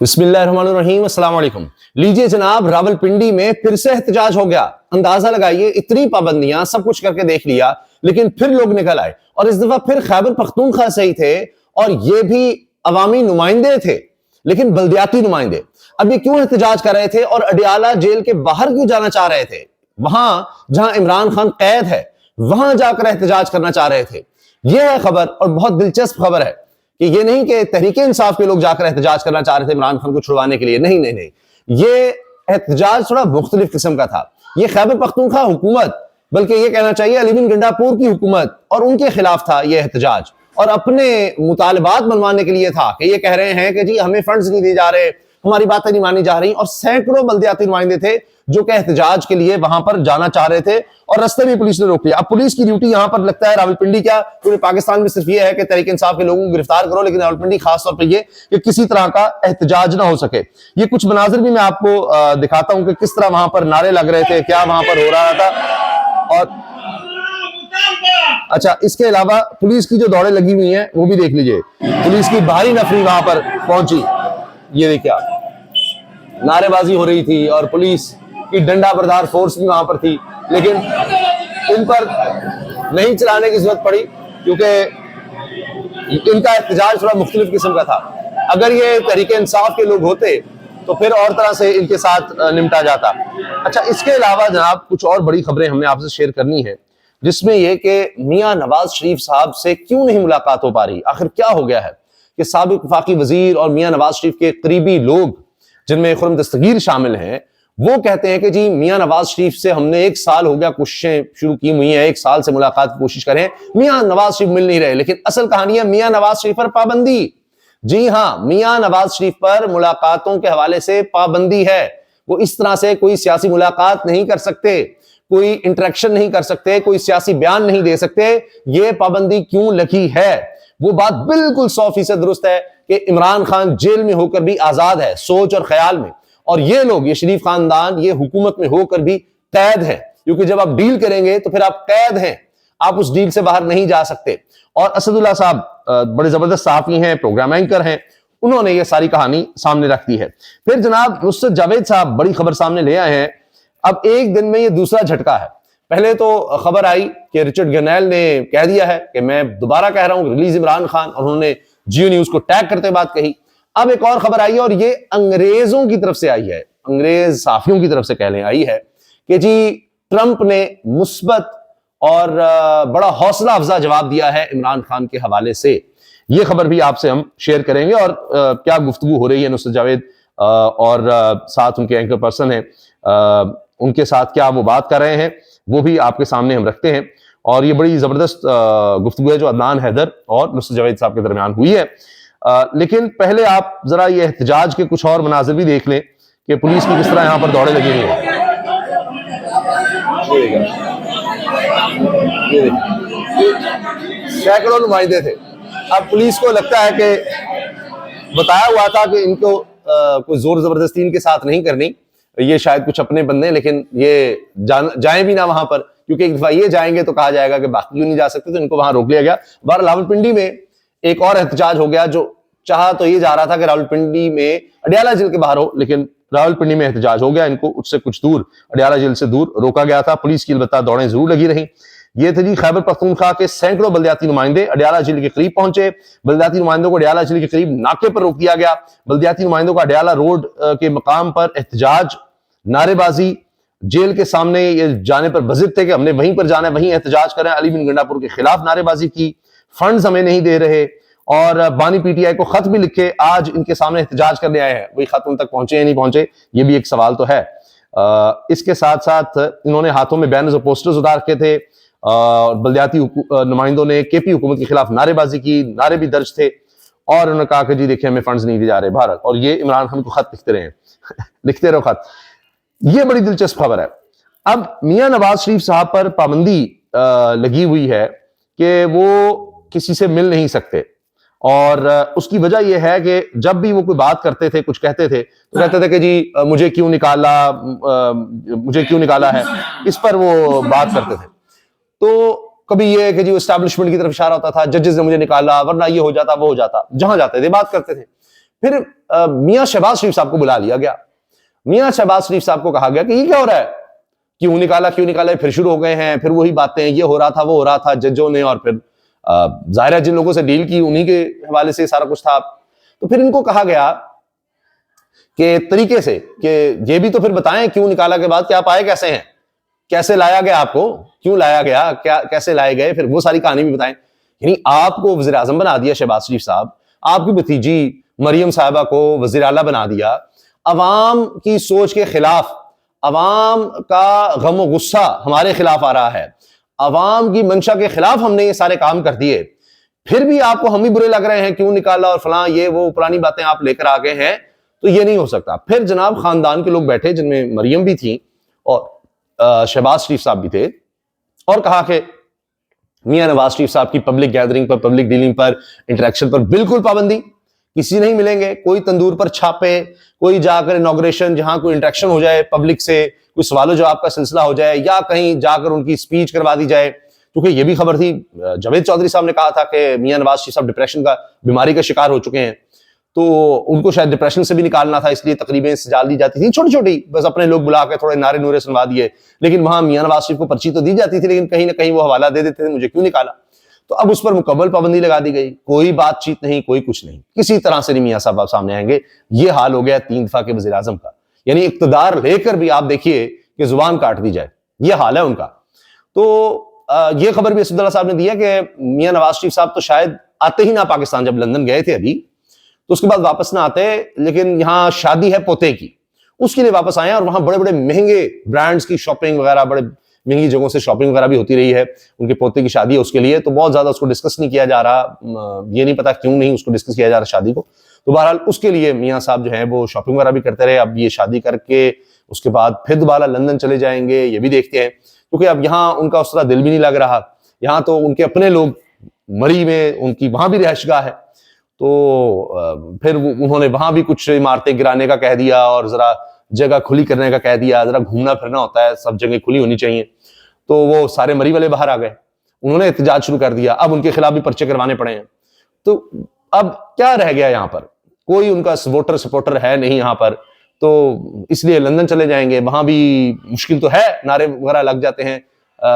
बिस्मिल्लाहिर्रहमानिर्रहीम, अस्सलाम वालेकुम। लीजिए जनाब, रावलपिंडी में फिर से एहतजाज हो गया। अंदाजा लगाइए, इतनी पाबंदियां, सब कुछ करके देख लिया, लेकिन फिर लोग निकल आए और इस दफा फिर खैबर पख्तूनख्वा से ही थे और ये भी अवामी नुमाइंदे थे, लेकिन बल्दियाती नुमाइंदे। अब ये क्यों एहतजाज कर रहे थे और अडियाला जेल के बाहर क्यों जाना चाह रहे थे? वहां जहां इमरान खान कैद है वहां जाकर एहतजाज करना चाह रहे थे। यह है खबर, और बहुत दिलचस्प खबर है कि ये नहीं कि तहरीक इंसाफ के लोग जाकर एहतजाज करना चाह रहे थे इमरान खान को छुड़वाने के लिए। नहीं नहीं नहीं, ये एहतजाज थोड़ा मुख्तलिफ किस्म का था। ये खैबर पख्तूनख्वा हुकूमत, बल्कि ये कहना चाहिए अली बिन गंडापुर की हुकूमत और उनके खिलाफ था ये एहतजाज, और अपने मुतालबात मनवाने के लिए था कि ये कह रहे हैं कि जी हमें फंड्स नहीं दिए जा रहे, हमारी बातें नहीं मानी जा रही। और सैकड़ों बल्दियाती नुमाइंदे थे जो कि एहतजाज के लिए वहां पर जाना चाह रहे थे और रास्ते में पुलिस ने रोक लिया। अब पुलिस की ड्यूटी यहां पर लगता है रावलपिंडी क्या पूरे पाकिस्तान में सिर्फ ये है कि तहरीक इंसाफ के लोगों को गिरफ्तार करो, लेकिन रावलपिंडी खासतौर पर ये कि किसी तरह का एहतजाज ना हो सके। ये कुछ मनाजिर भी मैं आपको दिखाता हूं कि किस तरह वहां पर नारे लग रहे थे, क्या वहां पर हो रहा था। और अच्छा, इसके अलावा पुलिस की जो दौड़ें लगी हुई हैं वो भी देख लीजिए। पुलिस की भारी नफरी वहां पर पहुंची, ये देखिए नारेबाजी हो रही थी और पुलिस की डंडा बरदार फोर्स भी वहां पर थी, लेकिन इन पर नहीं चलाने की जरूरत पड़ी क्योंकि इनका एहतजाज थोड़ा मुख्तलिफ किस्म का था। अगर ये तहरीक इंसाफ के लोग होते तो फिर और तरह से इनके साथ निपटा जाता। अच्छा, इसके अलावा जनाब कुछ और बड़ी खबरें हमने आपसे शेयर करनी है, जिसमें यह कि मियां नवाज शरीफ साहब से क्यों नहीं मुलाकात हो पा रही। आखिर क्या हो गया है कि साबिक वफाकी वजीर और मियां नवाज शरीफ के करीबी लोग, जिनमें खुर्रम दस्तगीर शामिल हैं, वो कहते हैं कि जी मियां नवाज शरीफ से हमने 1 साल हो गया कोशिशें शुरू की हुई हैं, 1 साल से मुलाकात की कोशिश करें, मियां नवाज शरीफ मिल नहीं रहे। लेकिन असल कहानी है मियां नवाज शरीफ पर पाबंदी। जी हां, मियां नवाज शरीफ पर मुलाकातों के हवाले से पाबंदी है। वो इस तरह से कोई सियासी मुलाकात नहीं कर सकते, कोई इंटरेक्शन नहीं कर सकते, कोई सियासी बयान नहीं दे सकते। ये पाबंदी क्यों लगी है? वो बात बिल्कुल 100% दुरुस्त है कि इमरान खान जेल में होकर भी आजाद है, सोच और ख्याल में, और ये लोग, ये शरीफ खानदान, ये हुकूमत में होकर भी कैद है, क्योंकि जब आप डील करेंगे तो फिर आप कैद हैं, आप उस डील से बाहर नहीं जा सकते। और असदुल्ला साहब बड़े जबरदस्त सहाफी हैं, प्रोग्राम एंकर हैं, उन्होंने ये सारी कहानी सामने रख दी है। फिर जनाब नुसरत जावेद साहब बड़ी खबर सामने ले आए हैं। अब एक दिन में ये दूसरा झटका है। पहले तो खबर आई कि रिचर्ड गरनैल ने कह दिया है कि मैं दोबारा कह रहा हूं रिलीज इमरान खान, और उन्होंने जियो न्यूज को टैग करते बात कही। अब एक और खबर आई है और ये अंग्रेजों की तरफ से आई है, अंग्रेज साफियों की तरफ से कह लें आई है कि जी ट्रंप ने मुस्बत और बड़ा हौसला अफजा जवाब दिया है इमरान खान के हवाले से। ये खबर भी आपसे हम शेयर करेंगे और क्या गुफ्तगू हो रही है नुसरत जावेद और साथ उनके एंकर पर्सन है, उनके साथ क्या वो बात कर रहे हैं, वो भी आपके सामने हम रखते हैं। और ये बड़ी जबरदस्त गुफ्तगू है जो अदनान हैदर और नुसरत जावेद साहब के दरमियान हुई है। लेकिन पहले आप जरा ये एहतजाज के कुछ और मनाजिर भी देख लें कि पुलिस की किस तरह यहां पर दौड़े लगी हुई हैं। सैकड़ों नुमाइंदे थे। अब पुलिस को लगता है कि बताया हुआ था कि इनको कोई जोर जबरदस्ती इनके साथ नहीं करनी, ये शायद कुछ अपने बंदे, लेकिन ये जाए भी ना वहां पर, क्योंकि एक दफा ये जाएंगे तो कहा जाएगा कि बाकी क्यों नहीं जा सकते, तो इनको वहां रोक लिया गया। बाहर रावलपिंडी में एक और एहतजाज हो गया, जो चाहा तो ये जा रहा था कि रावलपिंडी में अडियाला जेल के बाहर हो, लेकिन रावलपिंडी में एहतजाज हो गया। इनको उससे कुछ दूर, अडियाला जेल से दूर रोका गया था। पुलिस की अलबत्ता दौड़ें जरूर लगी रही। ये थे जी खैबर पख्तूनख्वा के सैकड़ों बल्दियाती नुमाइंदे अडियाला जेल के करीब पहुंचे। बल्दियाती नुमाइंदों को अडियाला जेल के करीब नाके पर रोक दिया गया। बल्दियाती नुमाइंदों का अडियाला रोड के मकाम पर एहतजाज, नारेबाजी, जेल के सामने ये जाने पर बजिद थे कि हमने वहीं पर जाना है, वहीं एहतजाज करें। अली बिन गंडापुर के खिलाफ नारेबाजी की, फंड्स हमें नहीं दे रहे, और बानी पीटीआई को खत भी लिखे आज इनके सामने एहतजाज करने आए हैं। वही खत उन तक पहुंचे या नहीं पहुंचे, ये भी एक सवाल तो है। इसके साथ साथ इन्होंने हाथों में बैनर्स और पोस्टर्स उतार रखे थे और बल्दियाती नुमाइंदों ने केपी हुकूमत के खिलाफ नारेबाजी की, नारे भी दर्ज थे, और उन्होंने कहा कि जी देखिए हमें फंड्स नहीं दिए जा रहे भारत, और ये इमरान खान को खत लिखते रहे लिखते रहो खत। ये बड़ी दिलचस्प खबर है। अब मियां नवाज शरीफ साहब पर पाबंदी लगी हुई है कि वो किसी से मिल नहीं सकते, और उसकी वजह यह है कि जब भी वो कोई बात करते थे, कुछ कहते थे, तो कहते थे कि जी मुझे क्यों निकाला है, इस पर वो बात करते थे। तो कभी ये कि जी एस्टैब्लिशमेंट की तरफ इशारा होता था, जजेस ने मुझे निकाला, वरना ये हो जाता वो हो जाता, जहां जाते थे बात करते थे। फिर मियां शहबाज शरीफ साहब को बुला लिया गया। मियां शहबाज शरीफ साहब को कहा गया कि ये क्या हो रहा है, क्यों निकाला, फिर शुरू हो गए हैं, फिर वही बातें, ये हो रहा था, वो हो रहा था जजों ने, और फिर जाहिर है जिन लोगों से डील की उन्हीं के हवाले से सारा कुछ था। तो फिर इनको कहा गया कि तरीके से कि ये भी तो फिर बताएं क्यों निकाला के बाद कि आप आए कैसे हैं, कैसे लाया गया आपको, क्यों लाया गया, क्या कैसे लाए गए, फिर वो सारी कहानी भी बताएं। यानी आपको वजीर आजम बना दिया शहबाज शरीफ साहब, आपकी भतीजी मरियम साहिबा को वजीर आला बना दिया, अवाम की सोच के खिलाफ, अवाम का गम और गुस्सा हमारे खिलाफ आ रहा है, अवाम की मंशा के खिलाफ हमने ये सारे काम कर दिए, फिर भी आपको हम ही बुरे लग रहे हैं, क्यों निकाला और फलां, ये वो पुरानी बातें आप लेकर आ गए हैं, तो ये नहीं हो सकता। फिर जनाब खानदान के लोग बैठे जिनमें मरियम भी थी और शहबाज शरीफ साहब भी थे, और कहा कि मियां नवाज शरीफ साहब की पब्लिक गैदरिंग पर, पब्लिक डीलिंग पर, इंटरेक्शन पर बिल्कुल पाबंदी, किसी नहीं मिलेंगे, कोई तंदूर पर छापे, कोई जाकर इनॉग्रेशन जहां कोई इंटरेक्शन हो जाए पब्लिक से, कोई सवालों जवाब का सिलसिला हो जाए, या कहीं जाकर उनकी स्पीच करवा दी जाए। क्योंकि ये भी खबर थी, जावेद चौधरी साहब ने कहा था कि मियां नवाज शरीफ साहब डिप्रेशन का, बीमारी का शिकार हो चुके हैं, तो उनको शायद डिप्रेशन से भी निकालना था, इसलिए तकरीबें सजाल दी जाती थी छोटी छोटी, बस अपने लोग बुला के थोड़े नारे नूरे सुनवा दिए, लेकिन वहां मियां नवाज शरीफ को पर्ची तो दी जाती थी, लेकिन कहीं ना कहीं वो हवाला दे देते थे मुझे क्यों निकाला। तो अब उस पर मुकम्मल पाबंदी लगा दी गई, कोई बातचीत नहीं, कोई कुछ नहीं, किसी तरह से नहीं मियां साहब आप सामने आएंगे। ये हाल हो गया 3 दफा के वजीर आजम का, यानी इक्तदार लेकर भी आप देखिए कि जुबान काट दी जाए, ये हाल है उनका। तो ये खबर भी असदुल्ला साहब ने दी है कि मियां नवाज शरीफ साहब तो शायद आते ही ना पाकिस्तान, जब लंदन गए थे अभी, तो उसके बाद वापस ना आते, लेकिन यहाँ शादी है पोते की, उसके लिए वापस आए, और वहां बड़े बड़े महंगे ब्रांड्स की शॉपिंग वगैरह, बड़े महंगी जगहों से शॉपिंग वगैरह भी होती रही है, उनके पोते की शादी है उसके लिए, तो बहुत ज्यादा उसको डिस्कस नहीं किया जा रहा, ये नहीं पता क्यों नहीं उसको डिस्कस किया जा रहा शादी को। तो बहरहाल उसके लिए मियां साहब जो है वो शॉपिंग वगैरह भी करते रहे। अब ये शादी करके उसके बाद फिर दोबारा लंदन चले जाएंगे, ये भी देखते हैं, क्योंकि अब यहाँ उनका उस तरह दिल भी नहीं लग रहा, यहाँ तो उनके अपने लोग, मरी में उनकी वहां भी रिहाइशगाह है, तो फिर उन्होंने वहां भी कुछ इमारतें गिराने का कह दिया और जरा जगह खुली करने का कह दिया, जरा घूमना फिरना होता है, सब जगह खुली होनी चाहिए। तो वो सारे मरी वाले बाहर आ गए, उन्होंने एहतजाज शुरू कर दिया, अब उनके खिलाफ भी पर्चे करवाने पड़े हैं। तो अब क्या रह गया यहाँ पर, कोई उनका वोटर सपोर्टर है नहीं यहाँ पर, तो इसलिए लंदन चले जाएंगे, वहां भी मुश्किल तो है, नारे वगैरह लग जाते हैं,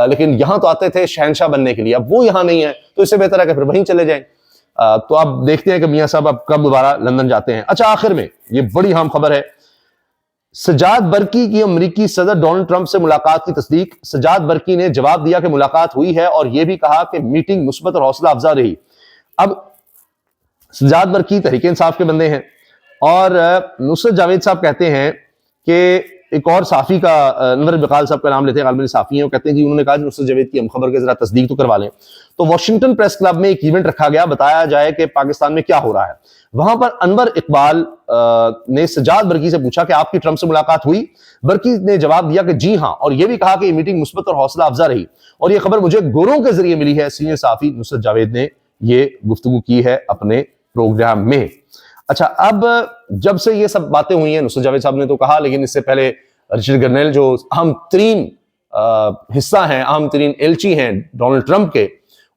लेकिन यहां तो आते थे शहनशाह बनने के लिए, अब वो यहां नहीं है, तो इससे बेहतर है कि फिर वहीं चले जाएं। तो अब देखते हैं कि मियां साहब अब कब दोबारा लंदन जाते हैं। अच्छा, आखिर में ये बड़ी अहम खबर है, सजाद बरकी की अमेरिकी सदर डोनाल्ड ट्रंप से मुलाकात की तस्दीक। सजाद बरकी ने जवाब दिया कि मुलाकात हुई है, और यह भी कहा कि मीटिंग मुस्बत और हौसला अफजा रही। अब सजाद बरकी तहरीक इंसाफ के बंदे हैं, और नुसरत जावेद साहब कहते हैं कि एक और साफी का, अनवर बकाल साहब का नाम लेते हैं, गालिबन साफी हैं, वो कहते हैं कि उन्होंने कहा कि नुसरत जावेद की हम खबर के जरा तस्दीक तो करवा लें। तो वॉशिंगटन प्रेस क्लब में एक इवेंट रखा गया, बताया जाए कि पाकिस्तान में क्या हो रहा है। वहां पर अनवर इकबाल ने सजाद बरकी से पूछा कि आपकी ट्रंप से मुलाकात हुई। बरकी ने जवाब दिया कि जी हां, और यह भी कहा कि ये मीटिंग मुस्बत और हौसला अफजा रही, और यह खबर मुझे गोरों के जरिए मिली है। सीनियर साफी नुसरत जावेद ने यह गुफ्तगू की है अपने प्रोग्राम में। अच्छा, अब जब से ये सब बातें हुई हैं, नुसरत जावेद साहब ने तो कहा, लेकिन इससे पहले रिचर्ड गर्नेल जो अहम तरीन हिस्सा हैं, अहम तरीन एलची हैं डोनाल्ड ट्रंप के,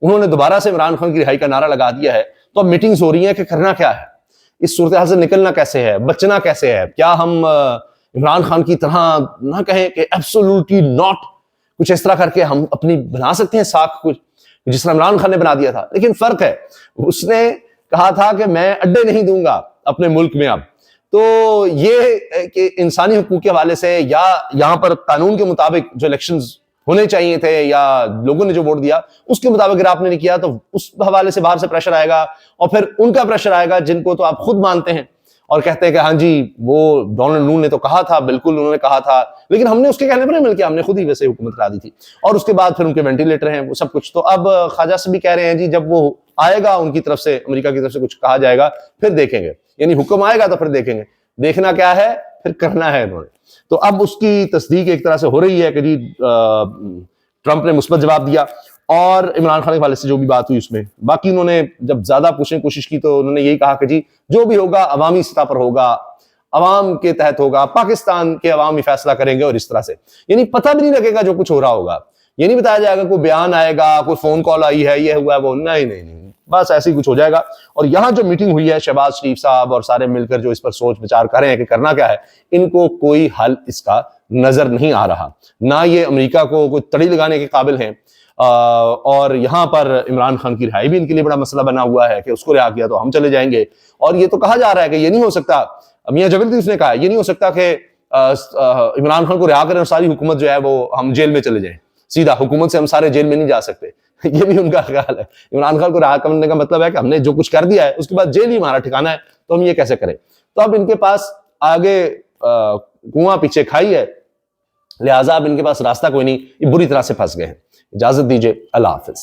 उन्होंने दोबारा से इमरान खान की रिहाई का नारा लगा दिया है। तो अब मीटिंग्स हो रही हैं कि करना क्या है, इस सूरत हाल से निकलना कैसे है, बचना कैसे है। क्या हम इमरान खान की तरह ना कहें कि एब्सोल्युटली नॉट, कुछ इस तरह करके हम अपनी बना सकते हैं साख, कुछ जिस तरह इमरान खान ने बना दिया था। लेकिन फर्क है, उसने कहा था कि मैं अड्डे नहीं दूंगा अपने मुल्क में। अब तो ये कि इंसानी हुकूक के हवाले से, या यहां पर कानून के मुताबिक जो इलेक्शंस होने चाहिए थे, या लोगों ने जो वोट दिया उसके मुताबिक अगर आपने नहीं किया, तो उस हवाले से बाहर से प्रेशर आएगा, और फिर उनका प्रेशर आएगा जिनको तो आप खुद मानते हैं और कहते हैं कि हाँ जी, वो डोनाल्ड नून ने तो कहा था, बिल्कुल उन्होंने कहा था, लेकिन हमने उसके कहने पर नहीं मिल किया, हमने खुद ही वैसे हुकूमत करा दी थी। और उसके बाद फिर उनके वेंटिलेटर हैं, वो सब कुछ। तो अब ख्वाजा से भी कह रहे हैं जी, जब वो आएगा उनकी तरफ से, अमेरिका की तरफ से कुछ कहा जाएगा, फिर देखेंगे, यानी हुक्म आएगा तो फिर देखेंगे। देखना क्या है, फिर करना है इन्होंने। तो अब उसकी तस्दीक एक तरह से हो रही है कि जी ट्रंप ने मुस्बत जवाब दिया, और इमरान खान के हवाले से जो भी बात हुई उसमें, बाकी उन्होंने जब ज्यादा पूछने की कोशिश की तो उन्होंने यही कहा कि जी जो भी होगा अवामी सतह पर होगा, अवाम के तहत होगा, पाकिस्तान के अवाम ही फैसला करेंगे, और इस तरह से, यानी पता भी नहीं लगेगा जो कुछ हो रहा होगा। ये नहीं बताया जाएगा कोई बयान आएगा, कोई फोन कॉल आई है, ये हुआ है वो, नहीं नहीं नहीं, बस ऐसे ही कुछ हो जाएगा। और यहां जो मीटिंग हुई है, शहबाज शरीफ साहब और सारे मिलकर जो इस पर सोच विचार कर रहे हैं कि करना क्या है, इनको कोई हल इसका नजर नहीं आ रहा। ना ये अमेरिका को कोई तड़ी लगाने के काबिल हैं, और यहां पर इमरान खान की रिहाई भी इनके लिए बड़ा मसला बना हुआ है कि उसको रिहा किया तो हम चले जाएंगे। और ये तो कहा जा रहा है कि ये नहीं हो सकता, मियां जवेद लतीफ ने कहा ये नहीं हो सकता कि इमरान खान को रिहा करें और सारी हुकूमत जो है वो हम जेल में चले जाएं। सीधा हुकूमत से हम सारे जेल में नहीं जा सकते। ये भी उनका ख्याल है। इमरान खान को रिहा करने का मतलब है कि हमने जो कुछ कर दिया है उसके बाद जेल ही हमारा ठिकाना है, तो हम ये कैसे करें। तो अब इनके पास आगे कुआं पीछे खाई है, लिहाजा अब इनके पास रास्ता कोई नहीं, ये बुरी तरह से फंस गए हैं। इजाजत दीजिए, अल्लाह हाफिज।